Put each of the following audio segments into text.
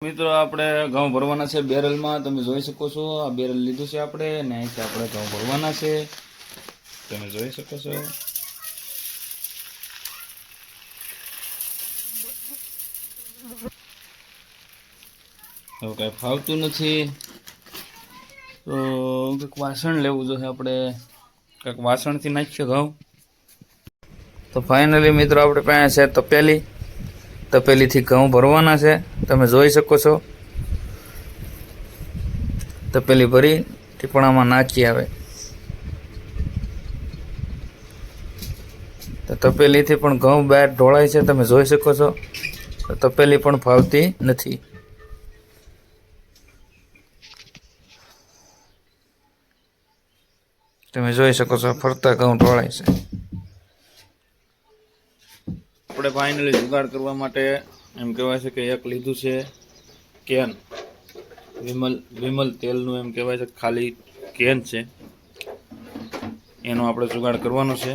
મિત્રો આપણે ઘઉં ભરવાના છે બેરલમાં. તમે જોઈ શકો છો આ બેરલ લીધું છે આપણે ને અહીંથી આપણે ઘઉં ભરવાના છે. તમે જોઈ શકો છો. હવે કાંઈ ફાવતું નથી તો કંઈક વાસણ લેવું જોઈએ આપણે. કંઈક વાસણથી નાખીએ ઘઉં. તો ફાઇનલી મિત્રો આપણે પાસે છે તપેલીથી ઘઉં ભરવાના છે. તમે જોઈ શકો છો. તપેલી ભરી ટીપણામાં નાખી આવે તો તપેલીથી પણ ઘઉં બહાર ઢોળાય છે. તમે જોઈ શકો છો. તપેલી પણ ફાવતી નથી. તમે જોઈ શકો છો ફરતા ઘઉં ઢોળાય છે. આપણે ફાઇનલી જુગાડ કરવા માટે એમ કહેવાય છે કે એક લીધું છે કેન. વિમલ તેલનું એમ કહેવાય છે ખાલી કેન છે. એનો આપણે જુગાડ કરવાનો છે.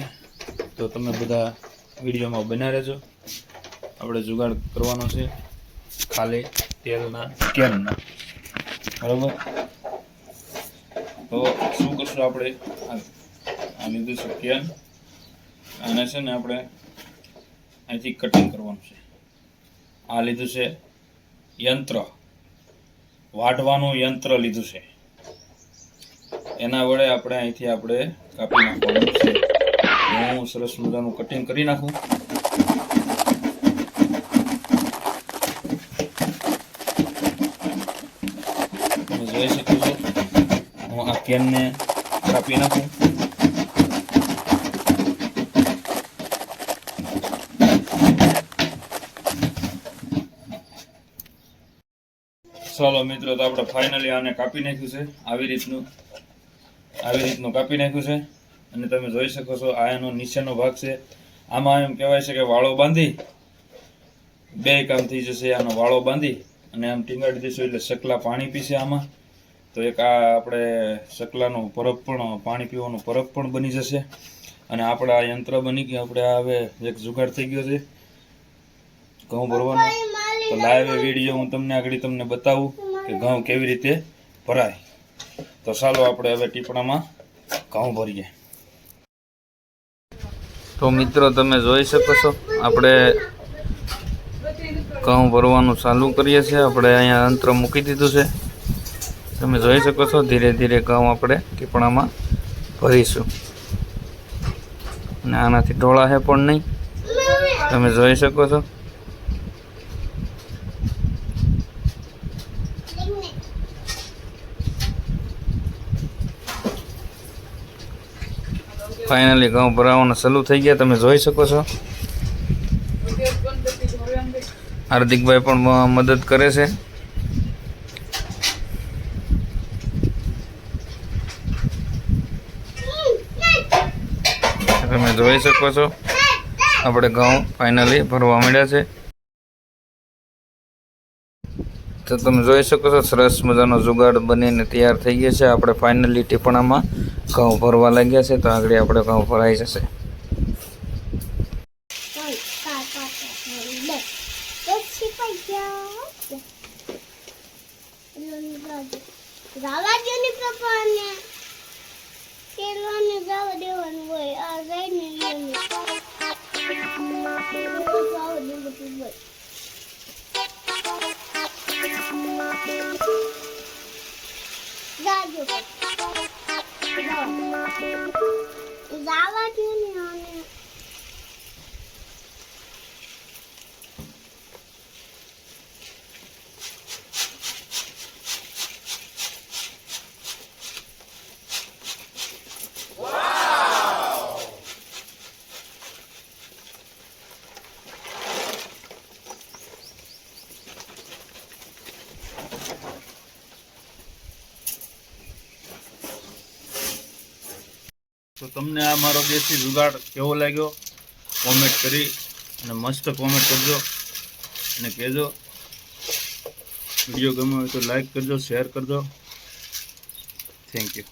તો તમે બધા વિડીયોમાં બન્યા રહેજો. આપણે જુગાડ કરવાનો છે ખાલી તેલના કેનના. બરાબર. તો શું કરશું આપણે? આ લીધું છે કેન. આને છે ને આપણે અહીંથી કટિંગ કરવાનું છે. આ લીધું છે યંત્ર, વાઢવાનું યંત્ર લીધું છે. એના વડે આપણે અહીંથી આપણે કાપી નાખવાનું છે. હું સરસ મજાનું કટિંગ કરી નાખું. તમે જોઈ શકો છો હું આ કેનને કાપી નાખું. ચાલો મિત્રો, તો આપણે ફાઇનલી આને કાપી નાખ્યું છે. આવી રીતનું કાપી નાખ્યું છે. અને તમે જોઈ શકો છો આ એનો નીચેનો ભાગ છે. આમાં એમ કહેવાય છે કે વાળો બાંધી બે કામ થઈ જશે. આનો વાળો બાંધી અને આમ ટીંગાડી દઈશું એટલે સકલા પાણી પીશે આમાં. તો એક આ આપણે સકલાનો પરબ પણ, પાણી પીવાનો પરબ પણ બની જશે. અને આપણે આ યંત્ર બની ગયું. આપણે હવે એક જુગાડ થઈ ગયો છે ઘઉં ભરવાનો. તો લાઈવ વિડીયો હું તમને બતાવું કે ઘઉં કેવી રીતે ભરાય. તો ચાલો આપણે હવે ટીપણામાં ઘઉં ભરીએ. તો મિત્રો તમે જોઈ શકો છો આપણે ઘઉં ભરવાનું ચાલુ કરીએ છીએ. આપણે અહીંયા યંત્ર મૂકી દીધું છે. તમે જોઈ શકો છો ધીરે ધીરે ઘઉં આપણે ટીપણામાં ભરીશું. અને આનાથી ઢોળાશે પણ નહીં. તમે જોઈ શકો છો. ફાઇનલી ઘઉં ભરાવાના ચાલુ થઈ ગયા. તમે જોઈ શકો છો હાર્દિકભાઈ પણ મદદ કરે છે. તમે જોઈ શકો છો આપણે ઘઉં ફાઇનલી ભરવા માંડ્યા છે. તો તમે જોઈ શકો છો સરસ મજાનો જુગાડ બનીને તૈયાર થઈ ગયો છે. આપણે ફાઇનલી ટીપણામાં ઘઉં ભરવા લાગ્યા છે. તો આગળ આપણે ઘઉં ભરાઈ જશે. તો તમને આ મારો દેશી જુગાડ કેવો લાગ્યો કોમેન્ટ કરી અને મસ્ત કોમેન્ટ કરજો અને કહેજો. વિડીયો ગમ્યો હોય તો લાઈક કરજો, શેર કરજો. Thank you.